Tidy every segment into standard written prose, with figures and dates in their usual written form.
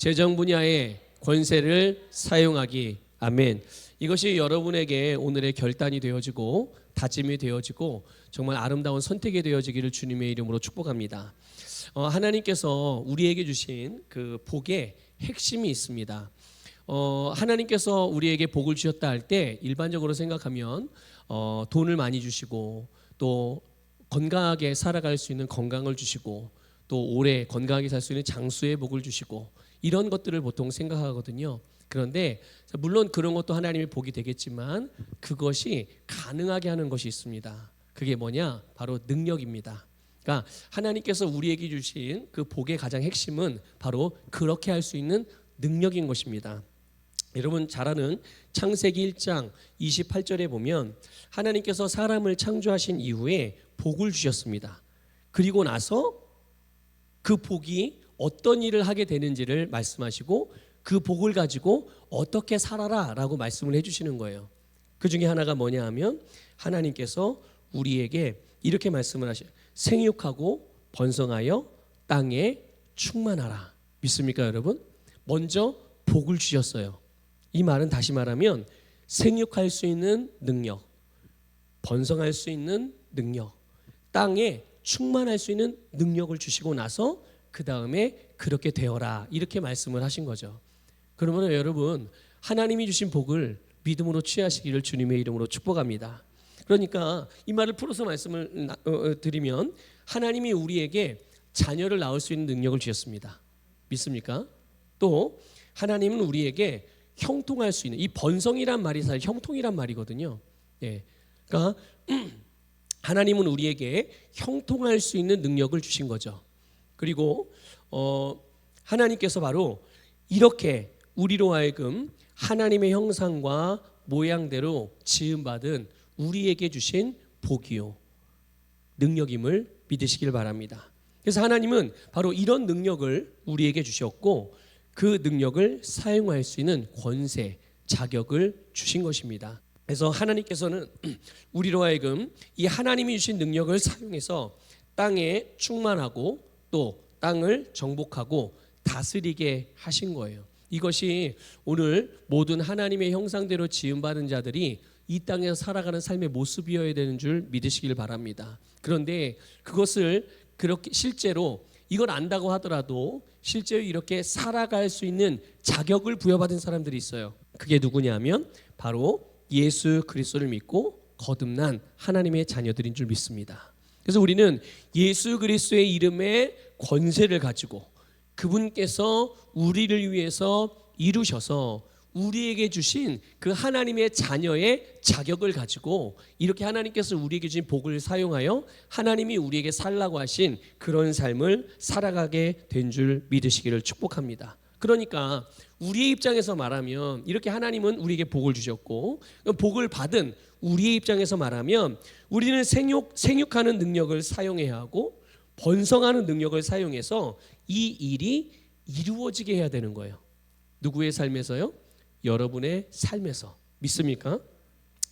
재정 분야의 권세를 사용하기. 아멘. 이것이 여러분에게 오늘의 결단이 되어지고 다짐이 되어지고 정말 아름다운 선택이 되어지기를 주님의 이름으로 축복합니다. 하나님께서 우리에게 주신 그 복의 핵심이 있습니다. 하나님께서 우리에게 복을 주셨다 할 때 일반적으로 생각하면 돈을 많이 주시고 또 건강하게 살아갈 수 있는 건강을 주시고 또 오래 건강하게 살 수 있는 장수의 복을 주시고 이런 것들을 보통 생각하거든요. 그런데 물론 그런 것도 하나님의 복이 되겠지만 그것이 가능하게 하는 것이 있습니다. 그게 뭐냐? 바로 능력입니다. 그러니까 하나님께서 우리에게 주신 그 복의 가장 핵심은 바로 그렇게 할 수 있는 능력인 것입니다. 여러분 잘 아는 창세기 1장 28절에 보면 하나님께서 사람을 창조하신 이후에 복을 주셨습니다. 그리고 나서 그 복이 어떤 일을 하게 되는지를 말씀하시고 그 복을 가지고 어떻게 살아라 라고 말씀을 해주시는 거예요. 그 중에 하나가 뭐냐 하면 하나님께서 우리에게 이렇게 말씀을 하셔요. 생육하고 번성하여 땅에 충만하라. 믿습니까 여러분? 먼저 복을 주셨어요. 이 말은 다시 말하면 생육할 수 있는 능력, 번성할 수 있는 능력, 땅에 충만할 수 있는 능력을 주시고 나서 그 다음에 그렇게 되어라 이렇게 말씀을 하신 거죠. 그러면 여러분 하나님이 주신 복을 믿음으로 취하시기를 주님의 이름으로 축복합니다. 그러니까 이 말을 풀어서 말씀을 드리면 하나님이 우리에게 자녀를 낳을 수 있는 능력을 주셨습니다. 믿습니까? 또 하나님은 우리에게 형통할 수 있는, 이 번성이란 말이 사실 형통이란 말이거든요. 예. 그러니까 하나님은 우리에게 형통할 수 있는 능력을 주신 거죠. 그리고 하나님께서 바로 이렇게 우리로 하여금 하나님의 형상과 모양대로 지음받은 우리에게 주신 복이요 능력임을 믿으시길 바랍니다. 그래서 하나님은 바로 이런 능력을 우리에게 주셨고 그 능력을 사용할 수 있는 권세, 자격을 주신 것입니다. 그래서 하나님께서는 우리로 하여금 이 하나님이 주신 능력을 사용해서 땅에 충만하고 또 땅을 정복하고 다스리게 하신 거예요. 이것이 오늘 모든 하나님의 형상대로 지음받은 자들이 이 땅에서 살아가는 삶의 모습이어야 되는 줄 믿으시길 바랍니다. 그런데 그것을 그렇게 실제로 이걸 안다고 하더라도 실제로 이렇게 살아갈 수 있는 자격을 부여받은 사람들이 있어요. 그게 누구냐면 바로 예수 그리스도를 믿고 거듭난 하나님의 자녀들인 줄 믿습니다. 그래서 우리는 예수 그리스도의 이름의 권세를 가지고 그분께서 우리를 위해서 이루셔서 우리에게 주신 그 하나님의 자녀의 자격을 가지고 이렇게 하나님께서 우리에게 주신 복을 사용하여 하나님이 우리에게 살라고 하신 그런 삶을 살아가게 된 줄 믿으시기를 축복합니다. 그러니까 우리의 입장에서 말하면 이렇게 하나님은 우리에게 복을 주셨고 복을 받은 우리의 입장에서 말하면 우리는 생육하는 능력을 사용해야 하고 번성하는 능력을 사용해서 이 일이 이루어지게 해야 되는 거예요. 누구의 삶에서요? 여러분의 삶에서. 믿습니까?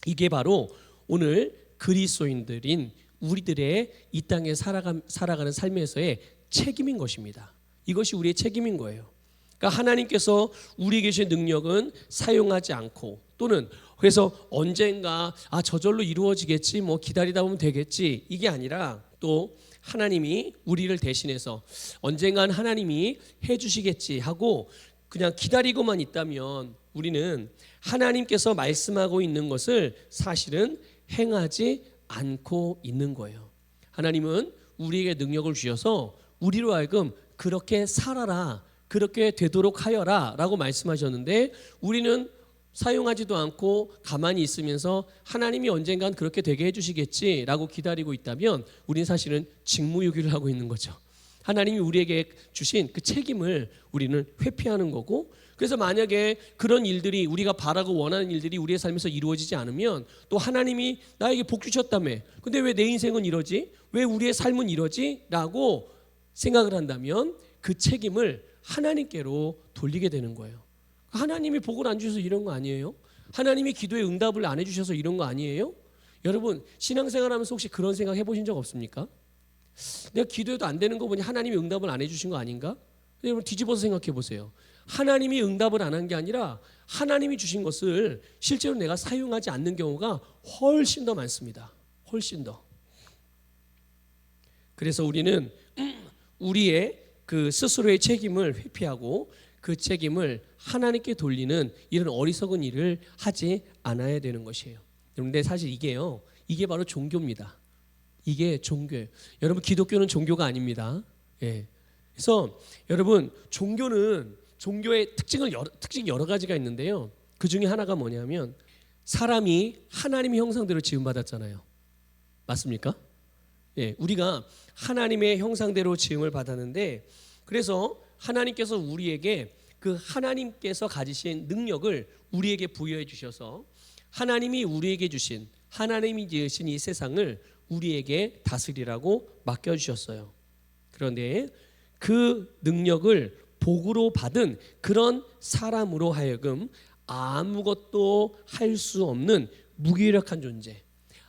이게 바로 오늘 그리스도인들인 우리들의 이 땅에 살아가는 삶에서의 책임인 것입니다. 이것이 우리의 책임인 거예요. 그러니까 하나님께서 우리에게 주신 능력은 사용하지 않고 또는 그래서 언젠가 저절로 이루어지겠지 뭐 기다리다 보면 되겠지 이게 아니라 또 하나님이 우리를 대신해서 언젠간 하나님이 해주시겠지 하고 그냥 기다리고만 있다면 우리는 하나님께서 말씀하고 있는 것을 사실은 행하지 않고 있는 거예요. 하나님은 우리에게 능력을 주셔서 우리로 하여금 그렇게 살아라, 그렇게 되도록 하여라 라고 말씀하셨는데 우리는 사용하지도 않고 가만히 있으면서 하나님이 언젠간 그렇게 되게 해주시겠지 라고 기다리고 있다면 우리는 사실은 직무유기를 하고 있는 거죠. 하나님이 우리에게 주신 그 책임을 우리는 회피하는 거고 그래서 만약에 그런 일들이 우리가 바라고 원하는 일들이 우리의 삶에서 이루어지지 않으면 또 하나님이 나에게 복 주셨다며 근데 왜 내 인생은 이러지? 왜 우리의 삶은 이러지? 라고 생각을 한다면 그 책임을 하나님께로 돌리게 되는 거예요. 하나님이 복을 안 주셔서 이런 거 아니에요? 하나님이 기도에 응답을 안 해주셔서 이런 거 아니에요? 여러분 신앙생활하면서 혹시 그런 생각 해보신 적 없습니까? 내가 기도해도 안 되는 거 보니 하나님이 응답을 안 해주신 거 아닌가? 여러분 뒤집어서 생각해 보세요. 하나님이 응답을 안 한 게 아니라 하나님이 주신 것을 실제로 내가 사용하지 않는 경우가 훨씬 더 많습니다. 훨씬 더. 그래서 우리는 우리의 그 스스로의 책임을 회피하고 그 책임을 하나님께 돌리는 이런 어리석은 일을 하지 않아야 되는 것이에요. 그런데 사실 이게 바로 종교입니다. 이게 종교예요. 여러분 기독교는 종교가 아닙니다. 예. 그래서 여러분 종교의 특징 여러 가지가 있는데요. 그 중에 하나가 뭐냐면 사람이 하나님의 형상대로 지음받았잖아요. 맞습니까? 예, 우리가 하나님의 형상대로 지음을 받았는데 그래서 하나님께서 우리에게 그 하나님께서 가지신 능력을 우리에게 부여해 주셔서 하나님이 우리에게 주신 하나님이 지으신 이 세상을 우리에게 다스리라고 맡겨주셨어요. 그런데 그 능력을 복으로 받은 그런 사람으로 하여금 아무것도 할 수 없는 무기력한 존재,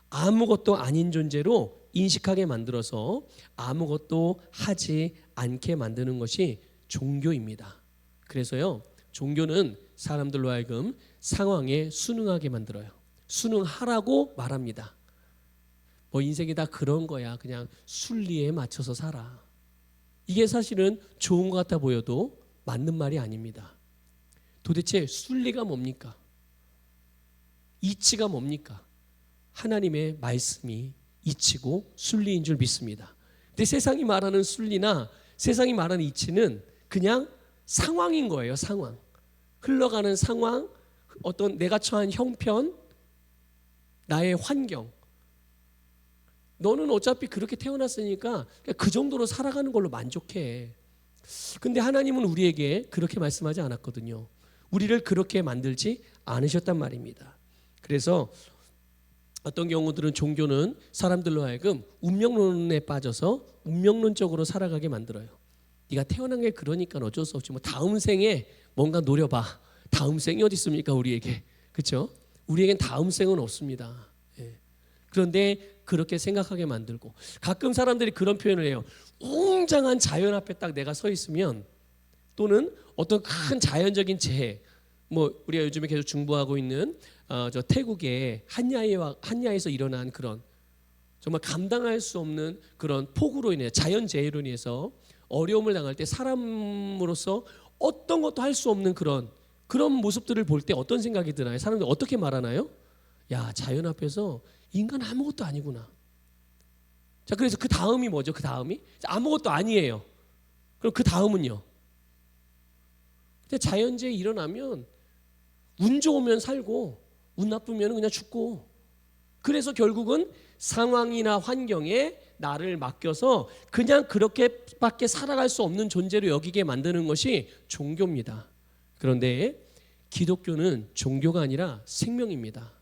아무것도 아닌 존재로 인식하게 만들어서 아무것도 하지 않게 만드는 것이 종교입니다. 그래서요, 종교는 사람들로 하여금 상황에 순응하게 만들어요. 순응하라고 말합니다. 뭐 인생이 다 그런 거야. 그냥 순리에 맞춰서 살아. 이게 사실은 좋은 것 같아 보여도 맞는 말이 아닙니다. 도대체 순리가 뭡니까? 이치가 뭡니까? 하나님의 말씀이 이치고 순리인 줄 믿습니다. 근데 세상이 말하는 순리나 세상이 말하는 이치는 그냥 상황인 거예요. 상황. 흘러가는 상황, 어떤 내가 처한 형편, 나의 환경. 너는 어차피 그렇게 태어났으니까 그 정도로 살아가는 걸로 만족해. 근데 하나님은 우리에게 그렇게 말씀하지 않았거든요. 우리를 그렇게 만들지 않으셨단 말입니다. 그래서 어떤 경우들은 종교는 사람들로 하여금 운명론에 빠져서 운명론적으로 살아가게 만들어요. 네가 태어난 게 그러니까 어쩔 수 없지. 뭐 다음 생에 뭔가 노려봐. 다음 생이 어디 있습니까 우리에게? 그렇죠? 우리에겐 다음 생은 없습니다. 예. 그런데 그렇게 생각하게 만들고 가끔 사람들이 그런 표현을 해요. 웅장한 자연 앞에 딱 내가 서 있으면 또는 어떤 큰 자연적인 재해, 뭐 우리가 요즘에 계속 중보하고 있는 저 태국의 한야에서 일어난 그런 정말 감당할 수 없는 그런 폭우로 인해 자연재해로 인해서 어려움을 당할 때 사람으로서 어떤 것도 할 수 없는 그런 모습들을 볼 때 어떤 생각이 드나요? 사람들이 어떻게 말하나요? 야, 자연 앞에서 인간 아무것도 아니구나. 자, 그래서 그 다음이 뭐죠? 그 다음이 아무것도 아니에요. 그럼 그 다음은요? 근데 자연재해 일어나면 운 좋으면 살고 운 나쁘면 그냥 죽고, 그래서 결국은 상황이나 환경에 나를 맡겨서 그냥 그렇게밖에 살아갈 수 없는 존재로 여기게 만드는 것이 종교입니다. 그런데 기독교는 종교가 아니라 생명입니다.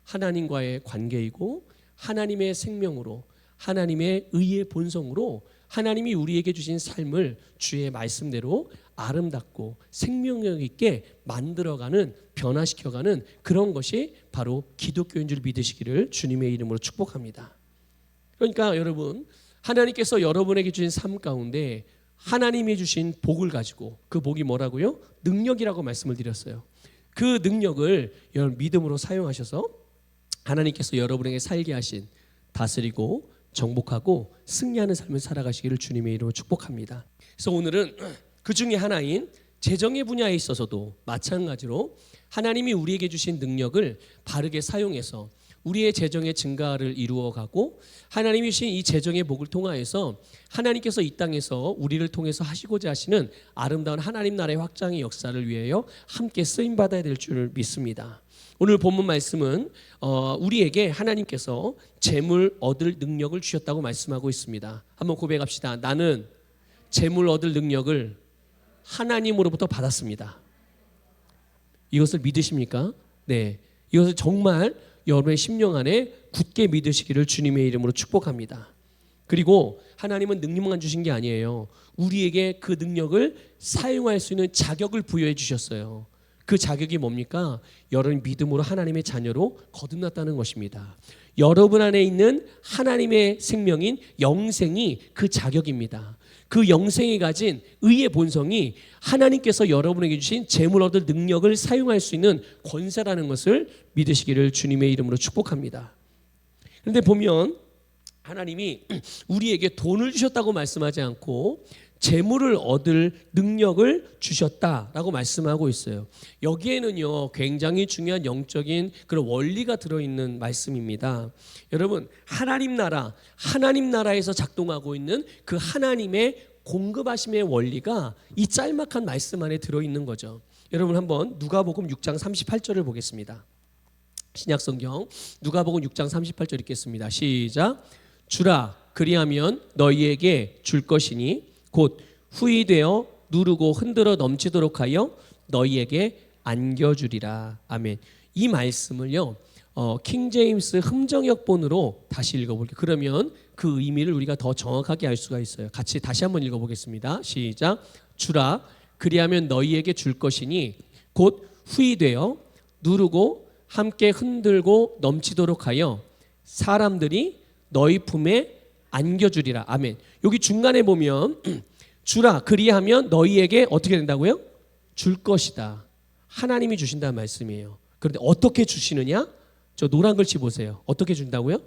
하나님과의 관계이고 하나님의 생명으로, 하나님의 의의 본성으로 하나님이 우리에게 주신 삶을 주의 말씀대로 아름답고 생명력 있게 만들어가는, 변화시켜가는 그런 것이 바로 기독교인 줄 믿으시기를 주님의 이름으로 축복합니다. 그러니까 여러분, 하나님께서 여러분에게 주신 삶 가운데 하나님이 주신 복을 가지고, 그 복이 뭐라고요? 능력이라고 말씀을 드렸어요. 그 능력을 여러분 믿음으로 사용하셔서 하나님께서 여러분에게 살게 하신, 다스리고 정복하고 승리하는 삶을 살아가시기를 주님의 이름으로 축복합니다. 그래서 오늘은 그 중에 하나인 재정의 분야에 있어서도 마찬가지로 하나님이 우리에게 주신 능력을 바르게 사용해서 우리의 재정의 증가를 이루어가고, 하나님이 주신 이 재정의 복을 통하여서 하나님께서 이 땅에서 우리를 통해서 하시고자 하시는 아름다운 하나님 나라의 확장의 역사를 위하여 함께 쓰임받아야 될 줄 믿습니다. 오늘 본문 말씀은 우리에게 하나님께서 재물 얻을 능력을 주셨다고 말씀하고 있습니다. 한번 고백합시다. 나는 재물 얻을 능력을 하나님으로부터 받았습니다. 이것을 믿으십니까? 네, 이것을 정말 여러분의 심령 안에 굳게 믿으시기를 주님의 이름으로 축복합니다. 그리고 하나님은 능력만 주신 게 아니에요. 우리에게 그 능력을 사용할 수 있는 자격을 부여해 주셨어요. 그 자격이 뭡니까? 여러분 믿음으로 하나님의 자녀로 거듭났다는 것입니다. 여러분 안에 있는 하나님의 생명인 영생이 그 자격입니다. 그 영생이 가진 의의 본성이 하나님께서 여러분에게 주신 재물 얻을 능력을 사용할 수 있는 권세라는 것을 믿으시기를 주님의 이름으로 축복합니다. 그런데 보면 하나님이 우리에게 돈을 주셨다고 말씀하지 않고 재물을 얻을 능력을 주셨다라고 말씀하고 있어요. 여기에는요 굉장히 중요한 영적인 그런 원리가 들어있는 말씀입니다. 여러분 하나님 나라에서 작동하고 있는 그 하나님의 공급하심의 원리가 이 짤막한 말씀 안에 들어있는 거죠. 여러분 한번 누가복음 6장 38절을 보겠습니다. 신약성경 누가복음 6장 38절 읽겠습니다. 시작. 주라 그리하면 너희에게 줄 것이니 곧 후이되어 누르고 흔들어 넘치도록 하여 너희에게 안겨주리라. 아멘. 이 말씀을요 킹제임스 흠정역본으로 다시 읽어볼게요. 그러면 그 의미를 우리가 더 정확하게 알 수가 있어요. 같이 다시 한번 읽어보겠습니다. 시작. 주라 그리하면 너희에게 줄 것이니 곧 후이되어 누르고 함께 흔들고 넘치도록 하여 사람들이 너희 품에 안겨주리라. 아멘. 여기 중간에 보면 주라 그리하면 너희에게 어떻게 된다고요? 줄 것이다. 하나님이 주신다는 말씀이에요. 그런데 어떻게 주시느냐? 저 노란 글씨 보세요. 어떻게 준다고요?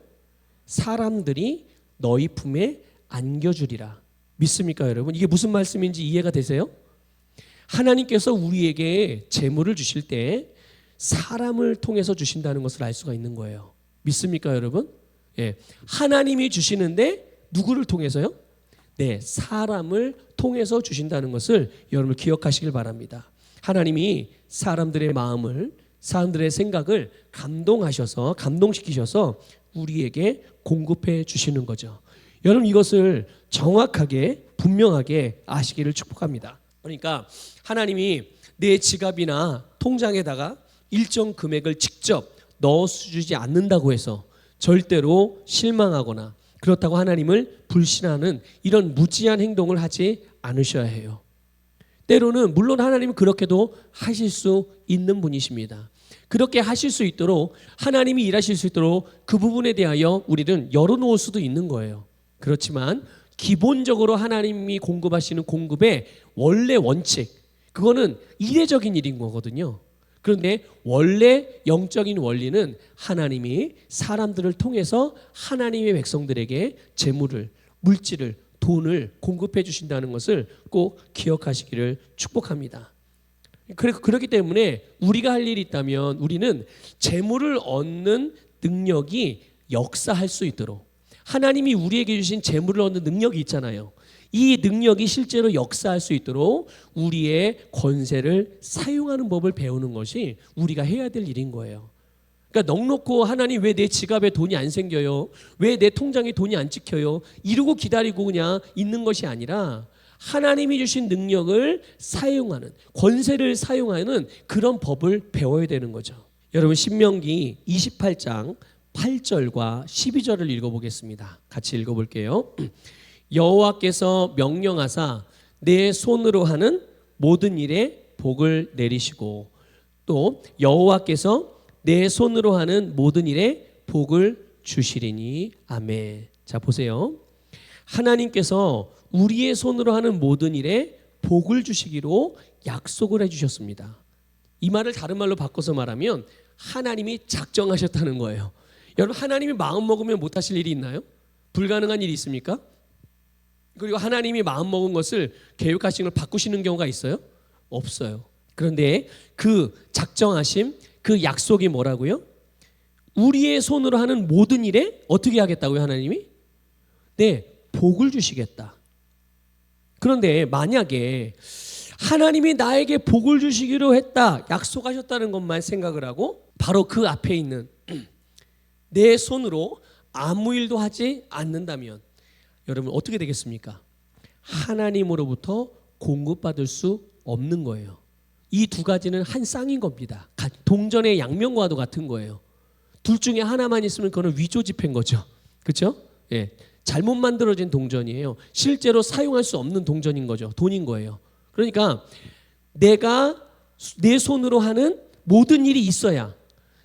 사람들이 너희 품에 안겨주리라. 믿습니까 여러분? 이게 무슨 말씀인지 이해가 되세요? 하나님께서 우리에게 재물을 주실 때 사람을 통해서 주신다는 것을 알 수가 있는 거예요. 믿습니까 여러분? 예, 하나님이 주시는데 누구를 통해서요? 네, 사람을 통해서 주신다는 것을 여러분 기억하시길 바랍니다. 하나님이 사람들의 마음을, 사람들의 생각을 감동시키셔서 우리에게 공급해 주시는 거죠. 여러분 이것을 정확하게 분명하게 아시기를 축복합니다. 그러니까 하나님이 내 지갑이나 통장에다가 일정 금액을 직접 넣어주지 않는다고 해서 절대로 실망하거나 그렇다고 하나님을 불신하는 이런 무지한 행동을 하지 않으셔야 해요. 때로는 물론 하나님은 그렇게도 하실 수 있는 분이십니다. 그렇게 하실 수 있도록 하나님이 일하실 수 있도록 그 부분에 대하여 우리는 열어놓을 수도 있는 거예요. 그렇지만 기본적으로 하나님이 공급하시는 공급의 원래 원칙, 그거는 이례적인 일인 거거든요. 그런데 원래 영적인 원리는 하나님이 사람들을 통해서 하나님의 백성들에게 재물을, 물질을, 돈을 공급해 주신다는 것을 꼭 기억하시기를 축복합니다. 그렇기 때문에 우리가 할 일이 있다면 우리는 재물을 얻는 능력이 역사할 수 있도록, 하나님이 우리에게 주신 재물을 얻는 능력이 있잖아요. 이 능력이 실제로 역사할 수 있도록 우리의 권세를 사용하는 법을 배우는 것이 우리가 해야 될 일인 거예요. 그러니까 넉넉고 하나님 왜 내 지갑에 돈이 안 생겨요? 왜 내 통장에 돈이 안 찍혀요? 이러고 기다리고 그냥 있는 것이 아니라 하나님이 주신 능력을 사용하는, 권세를 사용하는 그런 법을 배워야 되는 거죠. 여러분 신명기 28장 8절과 12절을 읽어보겠습니다. 같이 읽어볼게요. 여호와께서 명령하사 내 손으로 하는 모든 일에 복을 내리시고 또 여호와께서 내 손으로 하는 모든 일에 복을 주시리니. 아멘. 자 보세요. 하나님께서 우리의 손으로 하는 모든 일에 복을 주시기로 약속을 해주셨습니다. 이 말을 다른 말로 바꿔서 말하면 하나님이 작정하셨다는 거예요. 여러분 하나님이 마음 먹으면 못하실 일이 있나요? 불가능한 일이 있습니까? 그리고 하나님이 마음 먹은 것을 계획하신 걸 바꾸시는 경우가 있어요? 없어요. 그런데 그 작정하심, 그 약속이 뭐라고요? 우리의 손으로 하는 모든 일에 어떻게 하겠다고요 하나님이? 네, 복을 주시겠다. 그런데 만약에 하나님이 나에게 복을 주시기로 했다, 약속하셨다는 것만 생각을 하고 바로 그 앞에 있는 내 손으로 아무 일도 하지 않는다면 여러분 어떻게 되겠습니까? 하나님으로부터 공급받을 수 없는 거예요. 이 두 가지는 한 쌍인 겁니다. 동전의 양면과도 같은 거예요. 둘 중에 하나만 있으면 그거는 위조지폐인 거죠. 그렇죠? 예, 잘못 만들어진 동전이에요. 실제로 사용할 수 없는 동전인 거죠. 돈인 거예요. 그러니까 내가 내 손으로 하는 모든 일이 있어야,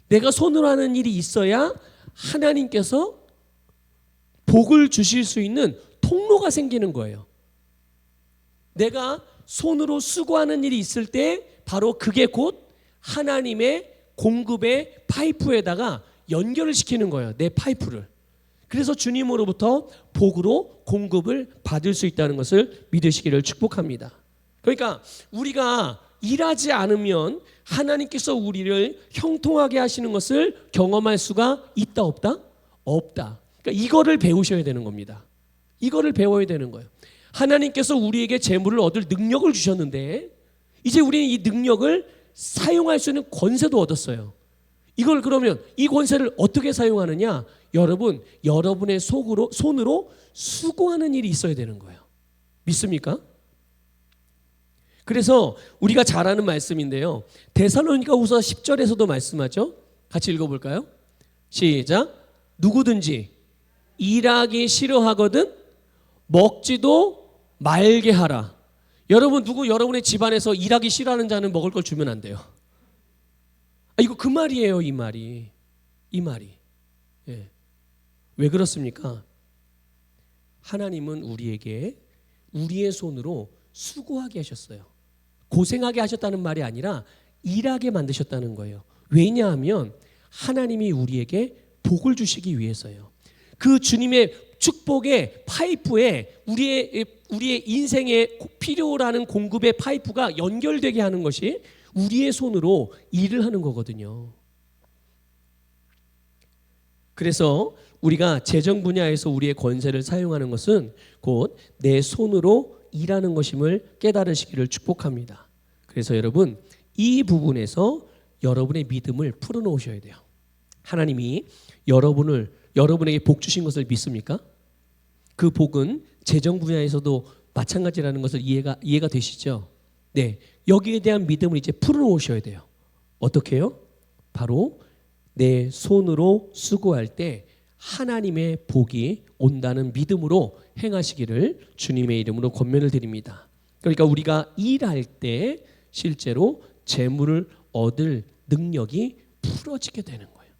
내가 손으로 하는 일이 있어야 하나님께서 복을 주실 수 있는 통로가 생기는 거예요. 내가 손으로 수고하는 일이 있을 때 바로 그게 곧 하나님의 공급의 파이프에다가 연결을 시키는 거예요. 내 파이프를. 그래서 주님으로부터 복으로 공급을 받을 수 있다는 것을 믿으시기를 축복합니다. 그러니까 우리가 일하지 않으면 하나님께서 우리를 형통하게 하시는 것을 경험할 수가 있다 없다? 없다. 그러니까 이거를 배우셔야 되는 겁니다. 이거를 배워야 되는 거예요. 하나님께서 우리에게 재물을 얻을 능력을 주셨는데 이제 우리는 이 능력을 사용할 수 있는 권세도 얻었어요. 이걸 그러면 이 권세를 어떻게 사용하느냐? 여러분, 여러분의 손으로 수고하는 일이 있어야 되는 거예요. 믿습니까? 그래서 우리가 잘 아는 말씀인데요. 데살로니가후서 10절에서도 말씀하죠. 같이 읽어볼까요? 시작. 누구든지 일하기 싫어하거든 먹지도 말게 하라. 여러분, 여러분의 집안에서 일하기 싫어하는 자는 먹을 걸 주면 안 돼요. 이거 그 말이에요. 이 말이. 예. 왜 그렇습니까? 하나님은 우리에게 우리의 손으로 수고하게 하셨어요. 고생하게 하셨다는 말이 아니라 일하게 만드셨다는 거예요. 왜냐하면 하나님이 우리에게 복을 주시기 위해서요. 그 주님의 축복의 파이프에 우리의 인생에 필요라는 공급의 파이프가 연결되게 하는 것이 우리의 손으로 일을 하는 거거든요. 그래서 우리가 재정 분야에서 우리의 권세를 사용하는 것은 곧 내 손으로 일하는 것임을 깨달으시기를 축복합니다. 그래서 여러분, 이 부분에서 여러분의 믿음을 풀어놓으셔야 돼요. 하나님이 여러분에게 복 주신 것을 믿습니까? 그 복은 재정 분야에서도 마찬가지라는 것을 이해가 되시죠? 네, 여기에 대한 믿음을 이제 풀어놓으셔야 돼요. 어떻게 해요? 바로 내 손으로 수고할 때 하나님의 복이 온다는 믿음으로 행하시기를 주님의 이름으로 권면을 드립니다. 그러니까 우리가 일할 때 실제로 재물을 얻을 능력이 풀어지게 되는 거예요.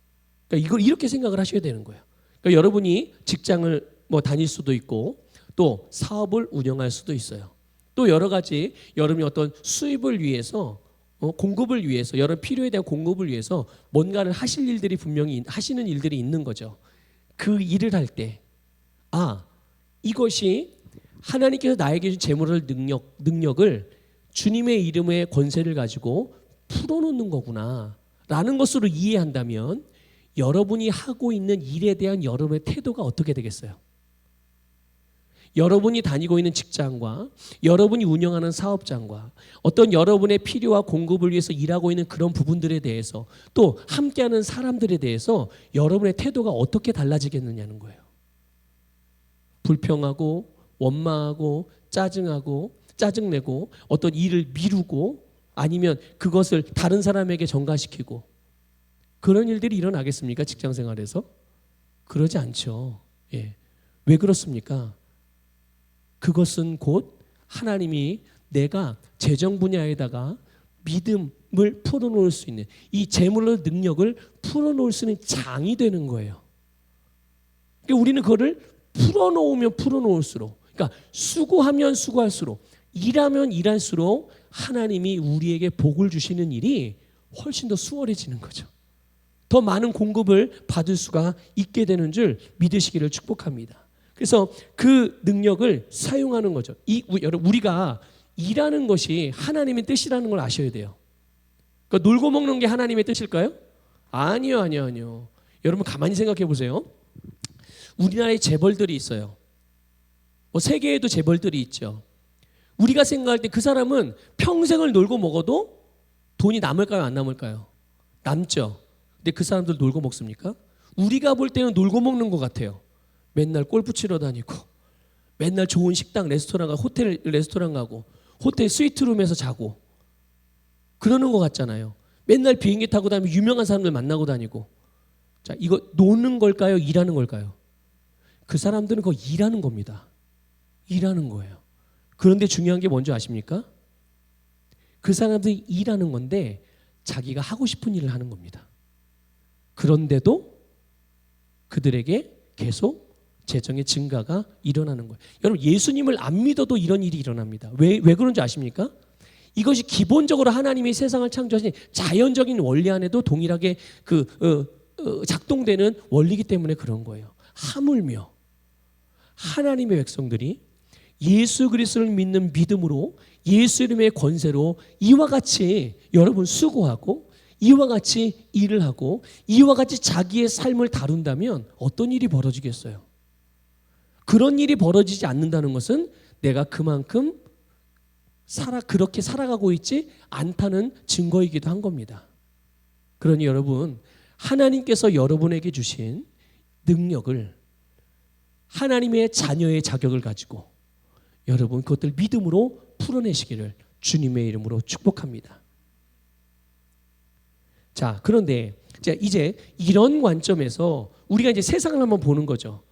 그러니까 이걸 이렇게 생각을 하셔야 되는 거예요. 그러니까 여러분이 직장을 다닐 수도 있고 또 사업을 운영할 수도 있어요. 또 여러 가지 여러분이 어떤 수입을 위해서 공급을 위해서 여러 필요에 대한 공급을 위해서 뭔가를 하실 일들이 분명히 하시는 일들이 있는 거죠. 그 일을 할 때 이것이 하나님께서 나에게 준 재물을 능력을 주님의 이름의 권세를 가지고 풀어놓는 거구나 라는 것으로 이해한다면 여러분이 하고 있는 일에 대한 여러분의 태도가 어떻게 되겠어요? 여러분이 다니고 있는 직장과 여러분이 운영하는 사업장과 어떤 여러분의 필요와 공급을 위해서 일하고 있는 그런 부분들에 대해서 또 함께하는 사람들에 대해서 여러분의 태도가 어떻게 달라지겠느냐는 거예요. 불평하고 원망하고 짜증내고 어떤 일을 미루고 아니면 그것을 다른 사람에게 전가시키고 그런 일들이 일어나겠습니까? 직장 생활에서? 그러지 않죠. 예. 왜 그렇습니까? 그것은 곧 하나님이 내가 재정 분야에다가 믿음을 풀어놓을 수 있는 이 재물의 능력을 풀어놓을 수 있는 장이 되는 거예요. 그러니까 우리는 그거를 풀어놓으면 풀어놓을수록 그러니까 수고하면 수고할수록 일하면 일할수록 하나님이 우리에게 복을 주시는 일이 훨씬 더 수월해지는 거죠. 더 많은 공급을 받을 수가 있게 되는 줄 믿으시기를 축복합니다. 그래서 그 능력을 사용하는 거죠. 우리가 일하는 것이 하나님의 뜻이라는 걸 아셔야 돼요. 그러니까 놀고 먹는 게 하나님의 뜻일까요? 아니요. 여러분 가만히 생각해 보세요. 우리나라에 재벌들이 있어요. 세계에도 재벌들이 있죠. 우리가 생각할 때 그 사람은 평생을 놀고 먹어도 돈이 남을까요? 안 남을까요? 남죠. 근데 그 사람들 놀고 먹습니까? 우리가 볼 때는 놀고 먹는 것 같아요. 맨날 골프 치러 다니고 맨날 좋은 식당 레스토랑 가고 호텔 레스토랑 가고 호텔 스위트룸에서 자고 그러는 것 같잖아요. 맨날 비행기 타고 다니면 유명한 사람들 만나고 다니고. 자, 이거 노는 걸까요? 일하는 걸까요? 그 사람들은 그거 일하는 겁니다. 일하는 거예요. 그런데 중요한 게 뭔지 아십니까? 그 사람들이 일하는 건데 자기가 하고 싶은 일을 하는 겁니다. 그런데도 그들에게 계속 재정의 증가가 일어나는 거예요. 여러분 예수님을 안 믿어도 이런 일이 일어납니다. 왜 그런지 아십니까? 이것이 기본적으로 하나님이 세상을 창조하신 자연적인 원리 안에도 동일하게 작동되는 원리이기 때문에 그런 거예요. 하물며 하나님의 백성들이 예수 그리스도를 믿는 믿음으로 예수 이름의 권세로 이와 같이 여러분 수고하고 이와 같이 일을 하고 이와 같이 자기의 삶을 다룬다면 어떤 일이 벌어지겠어요? 그런 일이 벌어지지 않는다는 것은 내가 그만큼 그렇게 살아가고 있지 않다는 증거이기도 한 겁니다. 그러니 여러분 하나님께서 여러분에게 주신 능력을 하나님의 자녀의 자격을 가지고 여러분 그것들 믿음으로 풀어내시기를 주님의 이름으로 축복합니다. 자, 그런데 이제 이런 관점에서 우리가 이제 세상을 한번 보는 거죠.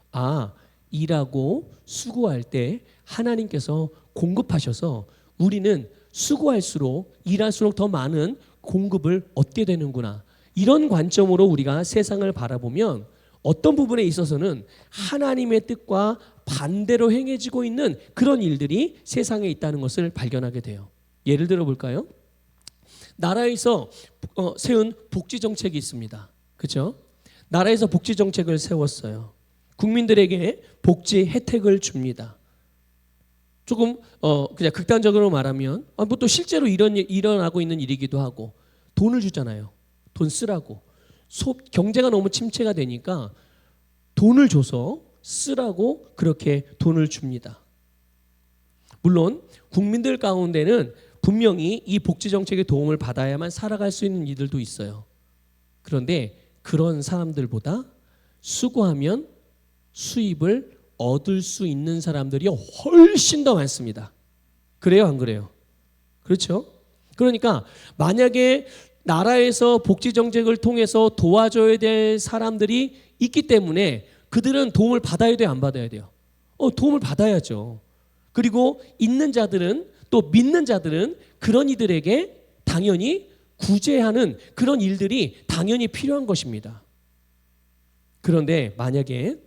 일하고 수고할 때 하나님께서 공급하셔서 우리는 수고할수록 일할수록 더 많은 공급을 얻게 되는구나. 이런 관점으로 우리가 세상을 바라보면 어떤 부분에 있어서는 하나님의 뜻과 반대로 행해지고 있는 그런 일들이 세상에 있다는 것을 발견하게 돼요. 예를 들어 볼까요? 나라에서 세운 복지 정책이 있습니다. 그렇죠? 나라에서 복지 정책을 세웠어요. 국민들에게 복지 혜택을 줍니다. 조금 그냥 극단적으로 말하면 뭐 또 실제로 일어나고 있는 일이기도 하고 돈을 주잖아요. 돈 쓰라고. 경제가 너무 침체가 되니까 돈을 줘서 쓰라고 그렇게 돈을 줍니다. 물론 국민들 가운데는 분명히 이 복지 정책의 도움을 받아야만 살아갈 수 있는 이들도 있어요. 그런데 그런 사람들보다 수고하면 수입을 얻을 수 있는 사람들이 훨씬 더 많습니다. 그래요, 안 그래요? 그렇죠? 그러니까 만약에 나라에서 복지 정책을 통해서 도와줘야 될 사람들이 있기 때문에 그들은 도움을 받아야 돼요, 안 받아야 돼요? 도움을 받아야죠. 그리고 있는 자들은 또 믿는 자들은 그런 이들에게 당연히 구제하는 그런 일들이 당연히 필요한 것입니다. 그런데 만약에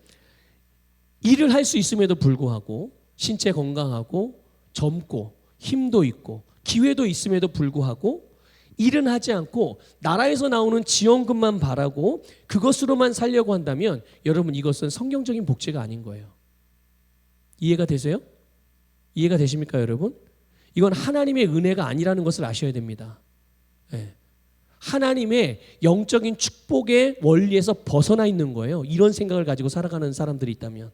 일을 할 수 있음에도 불구하고 신체 건강하고 젊고 힘도 있고 기회도 있음에도 불구하고 일은 하지 않고 나라에서 나오는 지원금만 바라고 그것으로만 살려고 한다면 여러분 이것은 성경적인 복지가 아닌 거예요. 이해가 되세요? 이해가 되십니까 여러분? 이건 하나님의 은혜가 아니라는 것을 아셔야 됩니다. 네. 하나님의 영적인 축복의 원리에서 벗어나 있는 거예요. 이런 생각을 가지고 살아가는 사람들이 있다면.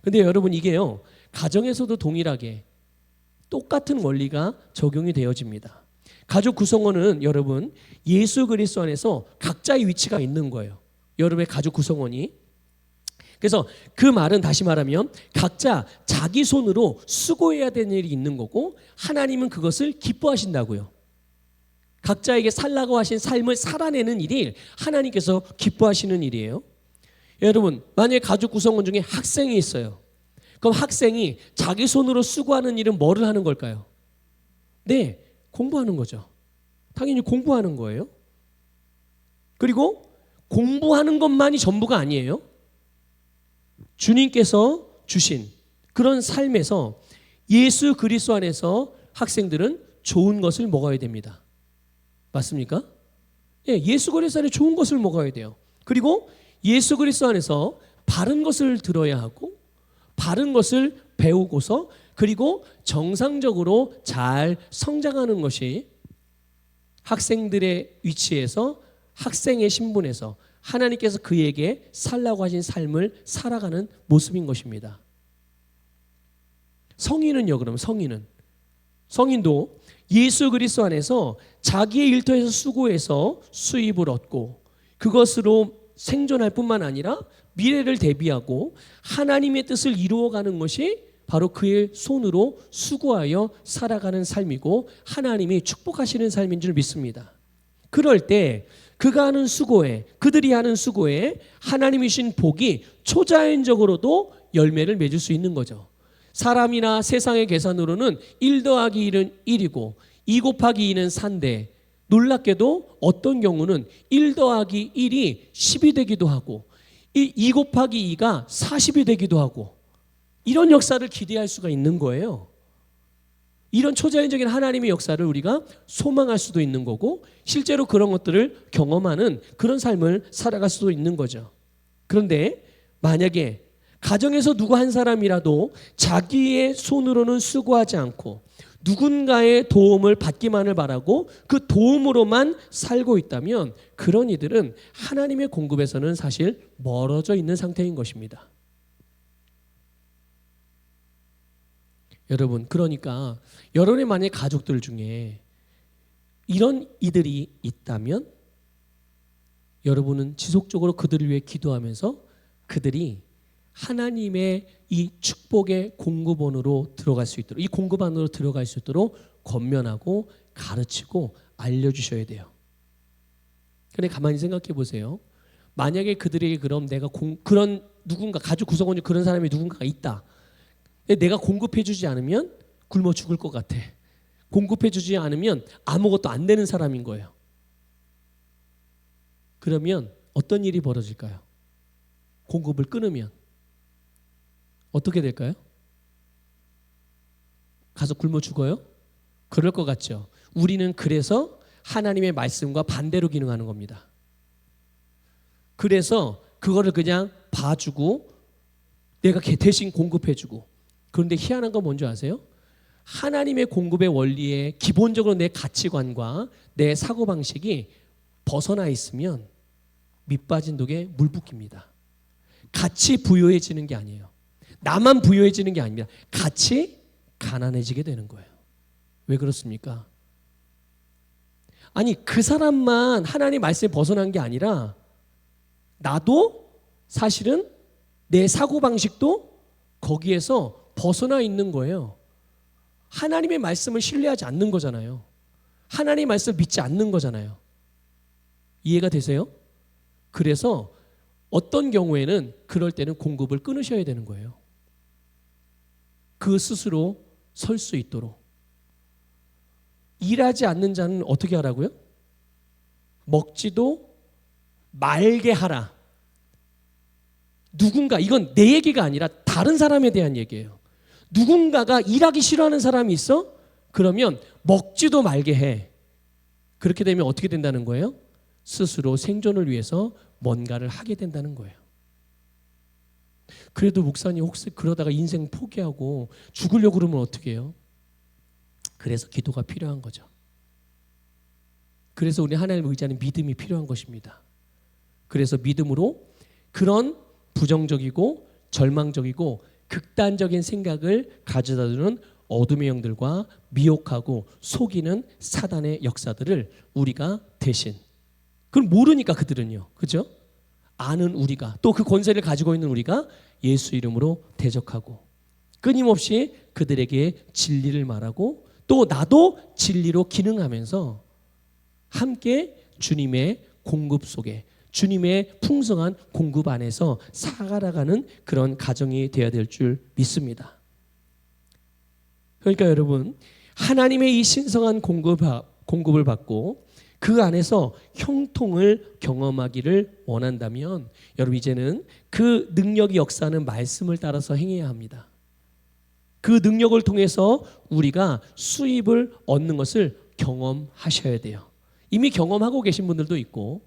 근데 여러분 이게요 가정에서도 동일하게 똑같은 원리가 적용이 되어집니다. 가족 구성원은 여러분 예수 그리스도 안에서 각자의 위치가 있는 거예요. 여러분의 가족 구성원이. 그래서 그 말은 다시 말하면 각자 자기 손으로 수고해야 되는 일이 있는 거고 하나님은 그것을 기뻐하신다고요. 각자에게 살라고 하신 삶을 살아내는 일이 하나님께서 기뻐하시는 일이에요. 여러분 만약에 가족 구성원 중에 학생이 있어요. 그럼 학생이 자기 손으로 수고하는 일은 뭐를 하는 걸까요? 네, 공부하는 거죠. 당연히 공부하는 거예요. 그리고 공부하는 것만이 전부가 아니에요. 주님께서 주신 그런 삶에서 예수 그리스도 안에서 학생들은 좋은 것을 먹어야 됩니다. 맞습니까? 예, 예수 그리스도 안에 좋은 것을 먹어야 돼요. 그리고 예수 그리스도 안에서 바른 것을 들어야 하고 바른 것을 배우고서 그리고 정상적으로 잘 성장하는 것이 학생들의 위치에서 학생의 신분에서 하나님께서 그에게 살라고 하신 삶을 살아가는 모습인 것입니다. 성인은요, 그럼 성인도 예수 그리스도 안에서 자기의 일터에서 수고해서 수입을 얻고 그것으로 생존할 뿐만 아니라 미래를 대비하고 하나님의 뜻을 이루어가는 것이 바로 그의 손으로 수고하여 살아가는 삶이고 하나님이 축복하시는 삶인 줄 믿습니다. 그럴 때 그가 하는 수고에 그들이 하는 수고에 하나님이 주신 복이 초자연적으로도 열매를 맺을 수 있는 거죠. 사람이나 세상의 계산으로는 1 더하기 1은 1이고 2 곱하기 2는 4인데 놀랍게도 어떤 경우는 1 더하기 1이 10이 되기도 하고 이 2 곱하기 2가 40이 되기도 하고 이런 역사를 기대할 수가 있는 거예요. 이런 초자연적인 하나님의 역사를 우리가 소망할 수도 있는 거고 실제로 그런 것들을 경험하는 그런 삶을 살아갈 수도 있는 거죠. 그런데 만약에 가정에서 누구 한 사람이라도 자기의 손으로는 수고하지 않고 누군가의 도움을 받기만을 바라고 그 도움으로만 살고 있다면 그런 이들은 하나님의 공급에서는 사실 멀어져 있는 상태인 것입니다. 여러분, 그러니까 여러분의 만약 가족들 중에 이런 이들이 있다면 여러분은 지속적으로 그들을 위해 기도하면서 그들이 하나님의 이 축복의 공급원으로 들어갈 수 있도록, 이 공급 안으로 들어갈 수 있도록 권면하고 가르치고 알려주셔야 돼요. 그런데 가만히 생각해 보세요. 만약에 그들에게 그럼 내가 그런 누군가 가족 구성원 중 그런 사람이 누군가가 있다. 내가 공급해 주지 않으면 굶어 죽을 것 같아. 공급해 주지 않으면 아무것도 안 되는 사람인 거예요. 그러면 어떤 일이 벌어질까요? 공급을 끊으면 어떻게 될까요? 가서 굶어 죽어요? 그럴 것 같죠. 우리는 그래서 하나님의 말씀과 반대로 기능하는 겁니다. 그래서 그거를 그냥 봐주고 내가 대신 공급해주고. 그런데 희한한 건 뭔지 아세요? 하나님의 공급의 원리에 기본적으로 내 가치관과 내 사고방식이 벗어나 있으면 밑빠진 독에 물 붓깁니다. 같이 부유해지는 게 아니에요. 나만 부유해지는 게 아닙니다. 같이 가난해지게 되는 거예요. 왜 그렇습니까? 아니 그 사람만 하나님 말씀에 벗어난 게 아니라 나도 사실은 내 사고방식도 거기에서 벗어나 있는 거예요. 하나님의 말씀을 신뢰하지 않는 거잖아요. 하나님의 말씀을 믿지 않는 거잖아요. 이해가 되세요? 그래서 어떤 경우에는 그럴 때는 공급을 끊으셔야 되는 거예요. 그 스스로 설 수 있도록. 일하지 않는 자는 어떻게 하라고요? 먹지도 말게 하라. 누군가, 이건 내 얘기가 아니라 다른 사람에 대한 얘기예요. 누군가가 일하기 싫어하는 사람이 있어? 그러면 먹지도 말게 해. 그렇게 되면 어떻게 된다는 거예요? 스스로 생존을 위해서 뭔가를 하게 된다는 거예요. 그래도 목사님 혹시 그러다가 인생 포기하고 죽으려고 그러면 어떻게 해요? 그래서 기도가 필요한 거죠. 그래서 우리 하나님을 의지하는 믿음이 필요한 것입니다. 그래서 믿음으로 그런 부정적이고 절망적이고 극단적인 생각을 가져다 주는 어둠의 영들과 미혹하고 속이는 사단의 역사들을 우리가 대신, 그걸 모르니까 그들은요, 그죠? 아는 우리가, 또 그 권세를 가지고 있는 우리가 예수 이름으로 대적하고 끊임없이 그들에게 진리를 말하고 또 나도 진리로 기능하면서 함께 주님의 공급 속에, 주님의 풍성한 공급 안에서 살아가는 그런 가정이 되어야 될 줄 믿습니다. 그러니까 여러분, 하나님의 이 신성한 공급을 받고 그 안에서 형통을 경험하기를 원한다면 여러분 이제는 그 능력이 역사하는 말씀을 따라서 행해야 합니다. 그 능력을 통해서 우리가 수입을 얻는 것을 경험하셔야 돼요. 이미 경험하고 계신 분들도 있고,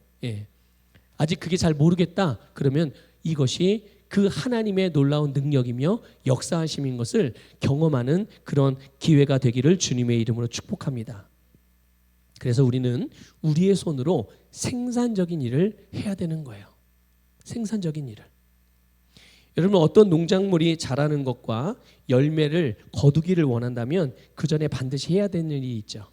아직 그게 잘 모르겠다 그러면 이것이 그 하나님의 놀라운 능력이며 역사하심인 것을 경험하는 그런 기회가 되기를 주님의 이름으로 축복합니다. 그래서 우리는 우리의 손으로 생산적인 일을 해야 되는 거예요. 생산적인 일을. 여러분, 어떤 농작물이 자라는 것과 열매를 거두기를 원한다면 그 전에 반드시 해야 되는 일이 있죠.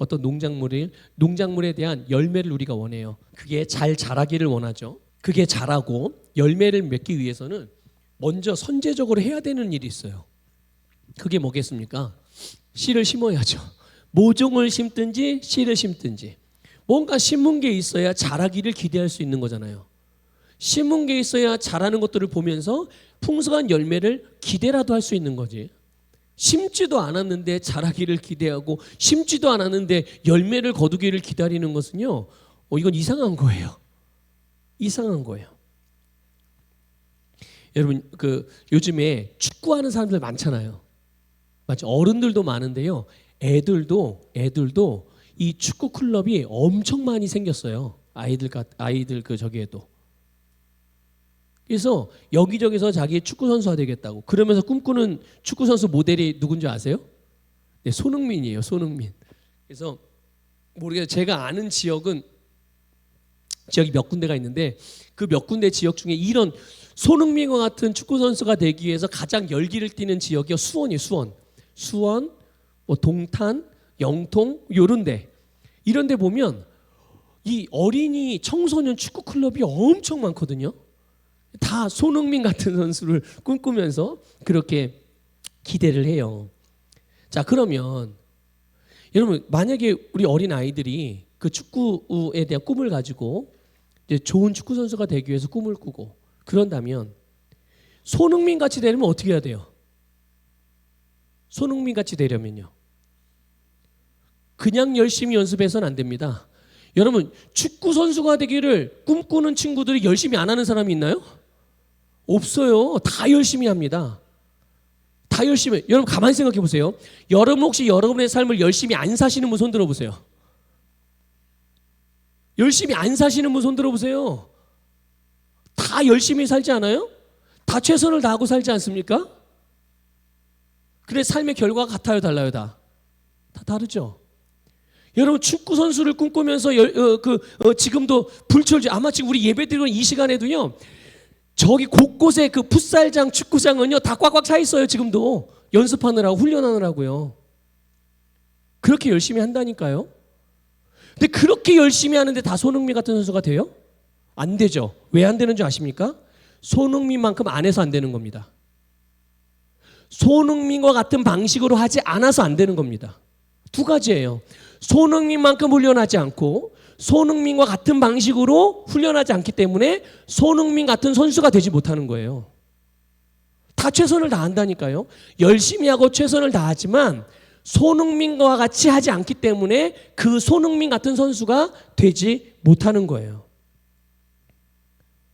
어떤 농작물에 대한 열매를 우리가 원해요. 그게 잘 자라기를 원하죠. 그게 자라고 열매를 맺기 위해서는 먼저 선제적으로 해야 되는 일이 있어요. 그게 뭐겠습니까? 씨를 심어야죠. 모종을 심든지 씨를 심든지 뭔가 심은 게 있어야 자라기를 기대할 수 있는 거잖아요. 심은 게 있어야 자라는 것들을 보면서 풍성한 열매를 기대라도 할 수 있는 거지. 심지도 않았는데 자라기를 기대하고 심지도 않았는데 열매를 거두기를 기다리는 것은요, 이건 이상한 거예요. 이상한 거예요. 여러분 요즘에 축구하는 사람들 많잖아요. 맞죠? 어른들도 많은데요. 애들도 이 축구 클럽이 엄청 많이 생겼어요. 아이들 저기에도. 그래서 여기저기서 자기 축구 선수가 되겠다고 그러면서 꿈꾸는 축구 선수 모델이 누군지 아세요? 네, 손흥민이에요. 손흥민. 그래서 모르겠어요. 제가 아는 지역이 몇 군데가 있는데 그 몇 군데 지역 중에 이런 손흥민과 같은 축구 선수가 되기 위해서 가장 열기를 띠는 지역이 수원이에요. 수원, 뭐 동탄, 영통 이런 데 보면 이 어린이 청소년 축구 클럽이 엄청 많거든요. 다 손흥민 같은 선수를 꿈꾸면서 그렇게 기대를 해요. 자, 그러면 여러분 만약에 우리 어린 아이들이 그 축구에 대한 꿈을 가지고 이제 좋은 축구 선수가 되기 위해서 꿈을 꾸고 그런다면 손흥민 같이 되려면 어떻게 해야 돼요? 손흥민 같이 되려면요. 그냥 열심히 연습해서는 안 됩니다. 여러분 축구 선수가 되기를 꿈꾸는 친구들이 열심히 안 하는 사람이 있나요? 없어요. 다 열심히 합니다. 다 열심히. 여러분 가만히 생각해 보세요. 여러분 혹시 여러분의 삶을 열심히 안 사시는 분 손 들어보세요. 열심히 안 사시는 분 손 들어보세요. 다 열심히 살지 않아요? 다 최선을 다하고 살지 않습니까? 그래 삶의 결과가 같아요, 달라요, 다 다르죠. 여러분 축구 선수를 꿈꾸면서 지금도 불철주 아마 지금 우리 예배드리는 이 시간에도요. 저기 곳곳에 그 풋살장, 축구장은요 다 꽉꽉 차 있어요. 지금도 연습하느라고 훈련하느라고요. 그렇게 열심히 한다니까요. 근데 그렇게 열심히 하는데 다 손흥민 같은 선수가 돼요? 안 되죠. 왜 안 되는 줄 아십니까? 손흥민만큼 안 해서 안 되는 겁니다. 손흥민과 같은 방식으로 하지 않아서 안 되는 겁니다. 두 가지예요. 손흥민만큼 훈련하지 않고 손흥민과 같은 방식으로 훈련하지 않기 때문에 손흥민 같은 선수가 되지 못하는 거예요. 다 최선을 다한다니까요. 열심히 하고 최선을 다하지만 손흥민과 같이 하지 않기 때문에 그 손흥민 같은 선수가 되지 못하는 거예요.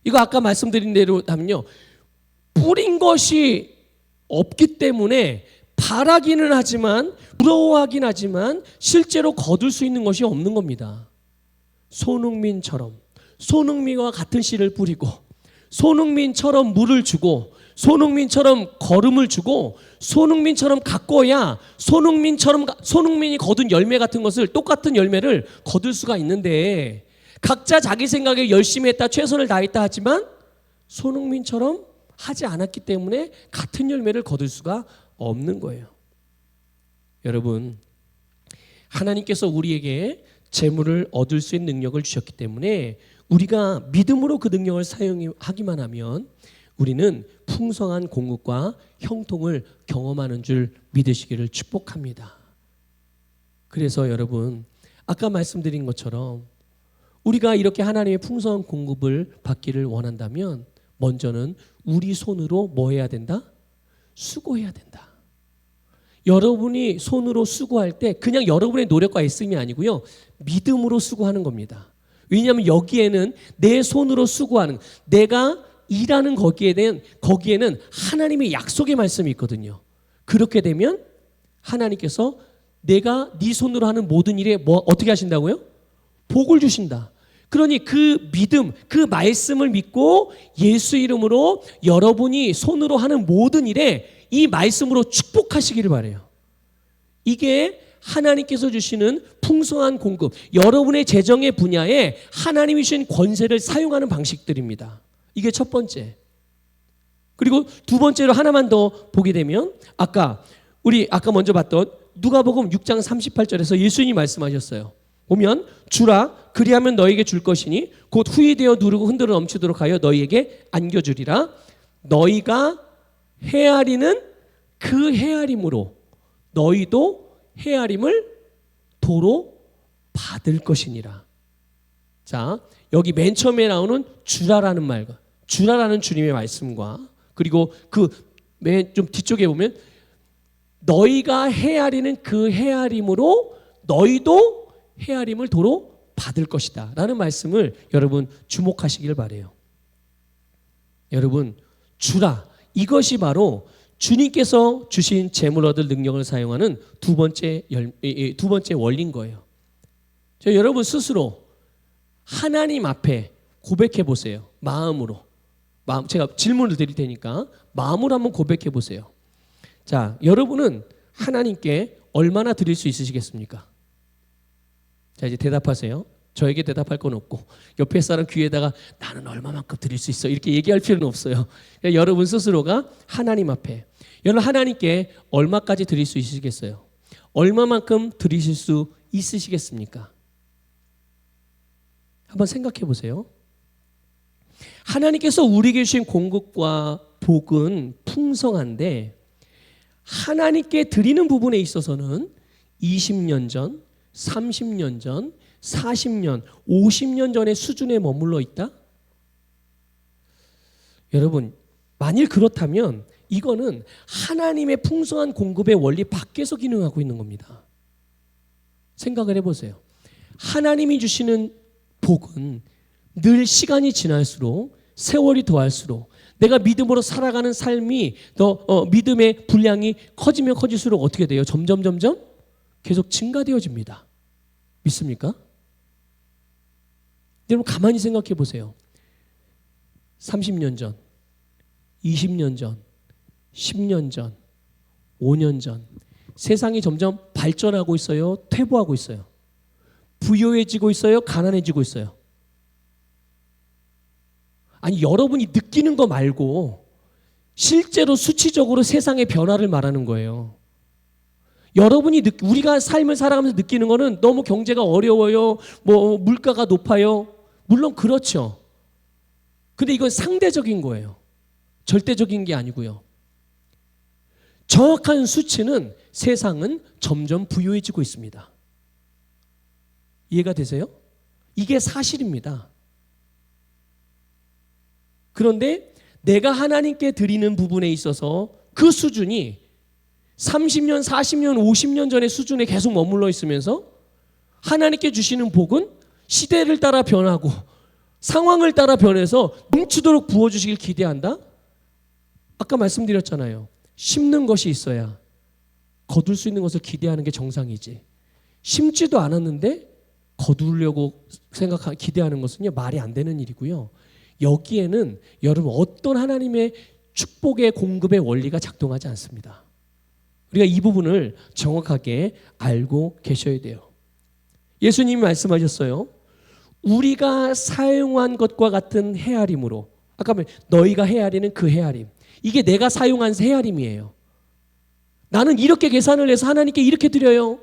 이거 아까 말씀드린 대로 하면요. 뿌린 것이 없기 때문에 바라기는 하지만 부러워하긴 하지만 실제로 거둘 수 있는 것이 없는 겁니다. 손흥민처럼 손흥민과 같은 씨를 뿌리고 손흥민처럼 물을 주고 손흥민처럼 걸음을 주고 손흥민처럼 가꿔야 손흥민이 거둔 열매 같은 것을 똑같은 열매를 거둘 수가 있는데 각자 자기 생각에 열심히 했다 최선을 다했다 하지만 손흥민처럼 하지 않았기 때문에 같은 열매를 거둘 수가 없는 거예요. 여러분 하나님께서 우리에게 재물을 얻을 수 있는 능력을 주셨기 때문에 우리가 믿음으로 그 능력을 사용하기만 하면 우리는 풍성한 공급과 형통을 경험하는 줄 믿으시기를 축복합니다. 그래서 여러분 아까 말씀드린 것처럼 우리가 이렇게 하나님의 풍성한 공급을 받기를 원한다면 먼저는 우리 손으로 뭐 해야 된다? 수고해야 된다. 여러분이 손으로 수고할 때 그냥 여러분의 노력과 애씀이 아니고요. 믿음으로 수고하는 겁니다. 왜냐하면 여기에는 내 손으로 수고하는 내가 일하는 거기에는 하나님의 약속의 말씀이 있거든요. 그렇게 되면 하나님께서 내가 네 손으로 하는 모든 일에 어떻게 하신다고요? 복을 주신다. 그러니 그 믿음, 그 말씀을 믿고 예수 이름으로 여러분이 손으로 하는 모든 일에 이 말씀으로 축복하시기를 바라요. 이게 하나님께서 주시는 풍성한 공급, 여러분의 재정의 분야에 하나님이 주신 권세를 사용하는 방식들입니다. 이게 첫 번째. 그리고 두 번째로 하나만 더 보게 되면 아까 먼저 봤던 누가복음 6장 38절에서 예수님이 말씀하셨어요. 보면 주라 그리하면 너에게 줄 것이니 곧 후히 되어 누르고 흔들어 넘치도록 하여 너희에게 안겨주리라. 너희가 헤아리는 그 헤아림으로 너희도 헤아림을 도로 받을 것이니라. 자, 여기 맨 처음에 나오는 주라라는 말과 주라라는 주님의 말씀과 그리고 그 맨 좀 뒤쪽에 보면 너희가 헤아리는 그 헤아림으로 너희도 헤아림을 도로 받을 것이다 라는 말씀을 여러분 주목하시길 바라요. 여러분 주라. 이것이 바로 주님께서 주신 재물 얻을 능력을 사용하는 두 번째 원리인 거예요. 여러분 스스로 하나님 앞에 고백해 보세요. 마음으로. 제가 질문을 드릴 테니까 마음으로 한번 고백해 보세요. 자, 여러분은 하나님께 얼마나 드릴 수 있으시겠습니까? 자, 이제 대답하세요. 저에게 대답할 건 없고 옆에 사람 귀에다가 나는 얼마만큼 드릴 수 있어 이렇게 얘기할 필요는 없어요. 그러니까 여러분 스스로가 하나님 앞에, 여러분 하나님께 얼마까지 드릴 수 있으시겠어요? 얼마만큼 드리실 수 있으시겠습니까? 한번 생각해 보세요. 하나님께서 우리에게 주신 공급과 복은 풍성한데 하나님께 드리는 부분에 있어서는 20년 전, 30년 전, 40년, 50년 전의 수준에 머물러 있다? 여러분, 만일 그렇다면 이거는 하나님의 풍성한 공급의 원리 밖에서 기능하고 있는 겁니다. 생각을 해보세요. 하나님이 주시는 복은 늘 시간이 지날수록, 세월이 더할수록, 내가 믿음으로 살아가는 삶이 더 믿음의 분량이 커지면 커질수록 어떻게 돼요? 점점 계속 증가되어집니다. 믿습니까? 여러분 가만히 생각해 보세요. 30년 전, 20년 전, 10년 전, 5년 전 세상이 점점 발전하고 있어요? 퇴보하고 있어요? 부유해지고 있어요? 가난해지고 있어요? 아니 여러분이 느끼는 거 말고 실제로 수치적으로 세상의 변화를 말하는 거예요. 여러분이 우리가 삶을 살아가면서 느끼는 거는 너무 경제가 어려워요. 뭐 물가가 높아요. 물론 그렇죠. 근데 이건 상대적인 거예요. 절대적인 게 아니고요. 정확한 수치는 세상은 점점 부유해지고 있습니다. 이해가 되세요? 이게 사실입니다. 그런데 내가 하나님께 드리는 부분에 있어서 그 수준이 30년, 40년, 50년 전의 수준에 계속 머물러 있으면서 하나님께 주시는 복은 시대를 따라 변하고 상황을 따라 변해서 넘치도록 부어주시길 기대한다? 아까 말씀드렸잖아요. 심는 것이 있어야 거둘 수 있는 것을 기대하는 게 정상이지. 심지도 않았는데 거두려고 기대하는 것은요, 말이 안 되는 일이고요. 여기에는 여러분 어떤 하나님의 축복의 공급의 원리가 작동하지 않습니다. 우리가 이 부분을 정확하게 알고 계셔야 돼요. 예수님이 말씀하셨어요. 우리가 사용한 것과 같은 헤아림으로, 아까 너희가 헤아리는 그 헤아림, 이게 내가 사용한 헤아림이에요. 나는 이렇게 계산을 해서 하나님께 이렇게 드려요.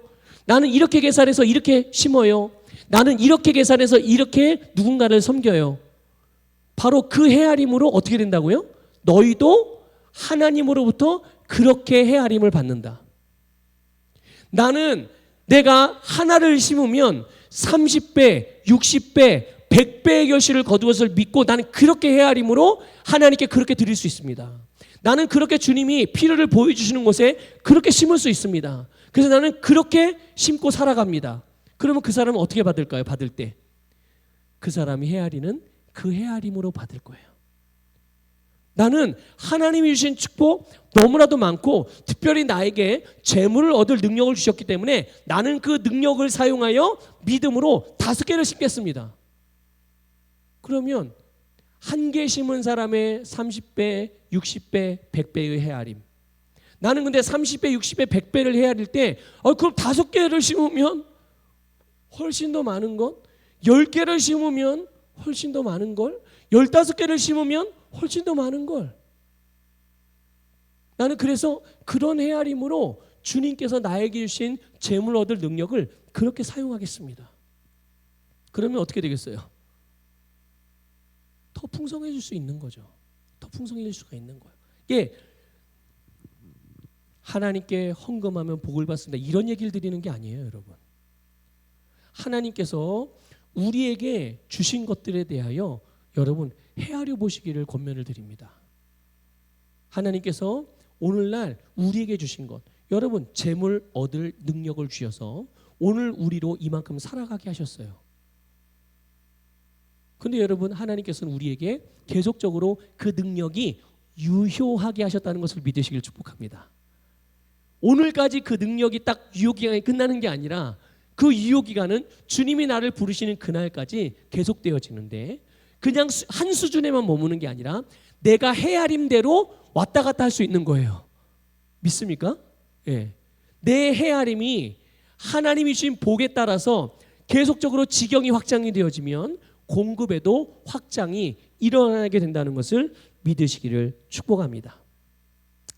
나는 이렇게 계산해서 이렇게 심어요. 나는 이렇게 계산해서 이렇게 누군가를 섬겨요. 바로 그 헤아림으로 어떻게 된다고요? 너희도 하나님으로부터 그렇게 헤아림을 받는다. 나는 내가 하나를 심으면 30배, 60배, 100배의 결실을 거둘 것을 믿고 나는 그렇게 헤아림으로 하나님께 그렇게 드릴 수 있습니다. 나는 그렇게 주님이 필요를 보여주시는 곳에 그렇게 심을 수 있습니다. 그래서 나는 그렇게 심고 살아갑니다. 그러면 그 사람은 어떻게 받을까요? 받을 때 그 사람이 헤아리는 그 헤아림으로 받을 거예요. 나는 하나님이 주신 축복 너무나도 많고 특별히 나에게 재물을 얻을 능력을 주셨기 때문에 나는 그 능력을 사용하여 믿음으로 5개를 심겠습니다. 그러면 한 개 심은 사람의 30배, 60배, 100배의 헤아림. 나는 근데 30배, 60배, 100배를 헤아릴 때 그럼 5개를 심으면 훨씬 더 많은 것, 10개를 심으면 훨씬 더 많은 걸, 15개를 심으면 훨씬 더 많은 걸. 나는 그래서 그런 헤아림으로 주님께서 나에게 주신 재물 얻을 능력을 그렇게 사용하겠습니다. 그러면 어떻게 되겠어요? 더 풍성해질 수 있는 거죠. 더 풍성해질 수가 있는 거예요. 이게 하나님께 헌금하면 복을 받습니다. 이런 얘기를 드리는 게 아니에요, 여러분. 하나님께서 우리에게 주신 것들에 대하여 여러분 헤아려 보시기를 권면을 드립니다. 하나님께서 오늘날 우리에게 주신 것, 여러분 재물 얻을 능력을 주셔서 오늘 우리로 이만큼 살아가게 하셨어요. 근데 여러분 하나님께서는 우리에게 계속적으로 그 능력이 유효하게 하셨다는 것을 믿으시길 축복합니다. 오늘까지 그 능력이 딱 유효기간이 끝나는 게 아니라 그 유효기간은 주님이 나를 부르시는 그날까지 계속되어지는데, 그냥 한 수준에만 머무는 게 아니라 내가 헤아림대로 왔다 갔다 할 수 있는 거예요. 믿습니까? 예. 내 헤아림이 하나님이 주신 복에 따라서 계속적으로 지경이 확장이 되어지면 공급에도 확장이 일어나게 된다는 것을 믿으시기를 축복합니다.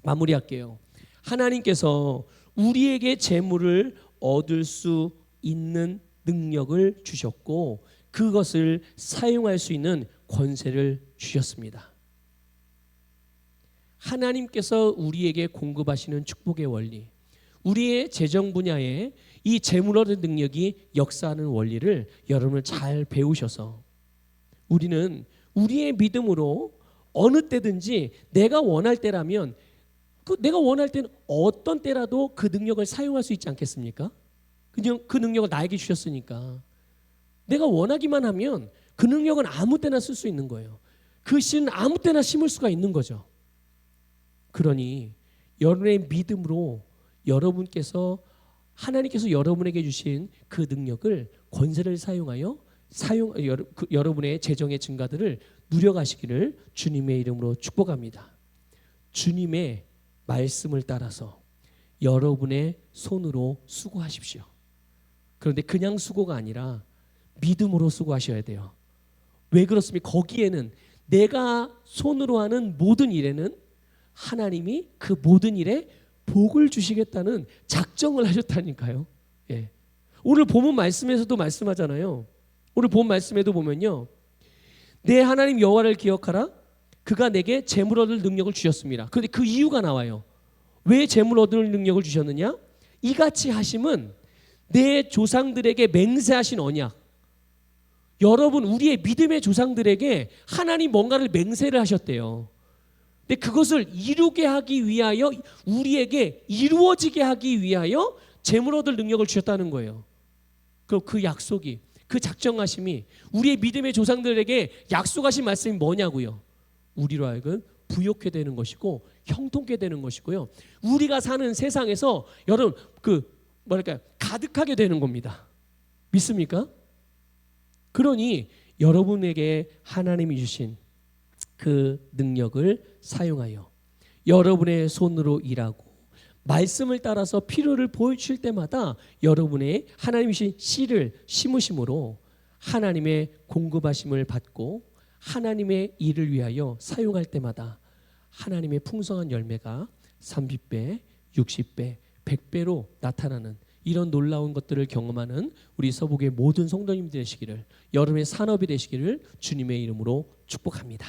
마무리할게요. 하나님께서 우리에게 재물을 얻을 수 있는 능력을 주셨고 그것을 사용할 수 있는 권세를 주셨습니다. 하나님께서 우리에게 공급하시는 축복의 원리, 우리의 재정 분야에 이 재물 얻는 능력이 역사하는 원리를 여러분은 잘 배우셔서 우리는 우리의 믿음으로 어느 때든지 내가 원할 때라면 내가 원할 때는 어떤 때라도 그 능력을 사용할 수 있지 않겠습니까? 그냥 그 능력을 나에게 주셨으니까 내가 원하기만 하면 그 능력은 아무 때나 쓸 수 있는 거예요. 그 씨는 아무 때나 심을 수가 있는 거죠. 그러니 여러분의 믿음으로 하나님께서 여러분에게 주신 그 능력을, 권세를 사용하여 여러분의 재정의 증가들을 누려가시기를 주님의 이름으로 축복합니다. 주님의 말씀을 따라서 여러분의 손으로 수고하십시오. 그런데 그냥 수고가 아니라 믿음으로 수고하셔야 돼요. 왜 그렇습니까? 거기에는 내가 손으로 하는 모든 일에는 하나님이 그 모든 일에 복을 주시겠다는 작정을 하셨다니까요. 예. 오늘 본문 말씀에서도 말씀하잖아요. 오늘 본 말씀에도 보면요, 내 하나님 여호와를 기억하라. 그가 내게 재물 얻을 능력을 주셨습니다. 그런데 그 이유가 나와요. 왜 재물 얻을 능력을 주셨느냐? 이같이 하심은 내 조상들에게 맹세하신 언약. 여러분, 우리의 믿음의 조상들에게 하나님 뭔가를 맹세를 하셨대요. 근데 그것을 이루게 하기 위하여, 우리에게 이루어지게 하기 위하여 재물 얻을 능력을 주셨다는 거예요. 그 약속이, 그 작정하심이 우리의 믿음의 조상들에게 약속하신 말씀이 뭐냐고요? 우리로 하여금 부욕해 되는 것이고 형통케 되는 것이고요. 우리가 사는 세상에서 여러분 가득하게 되는 겁니다. 믿습니까? 그러니 여러분에게 하나님이 주신 그 능력을 사용하여 여러분의 손으로 일하고 말씀을 따라서 필요를 보여주실 때마다 여러분의 하나님이 주신 씨를 심으심으로 하나님의 공급하심을 받고 하나님의 일을 위하여 사용할 때마다 하나님의 풍성한 열매가 30배, 60배, 100배로 나타나는 이런 놀라운 것들을 경험하는 우리 서북의 모든 성도님들 되시기를, 여러분의 산업이 되시기를 주님의 이름으로 축복합니다.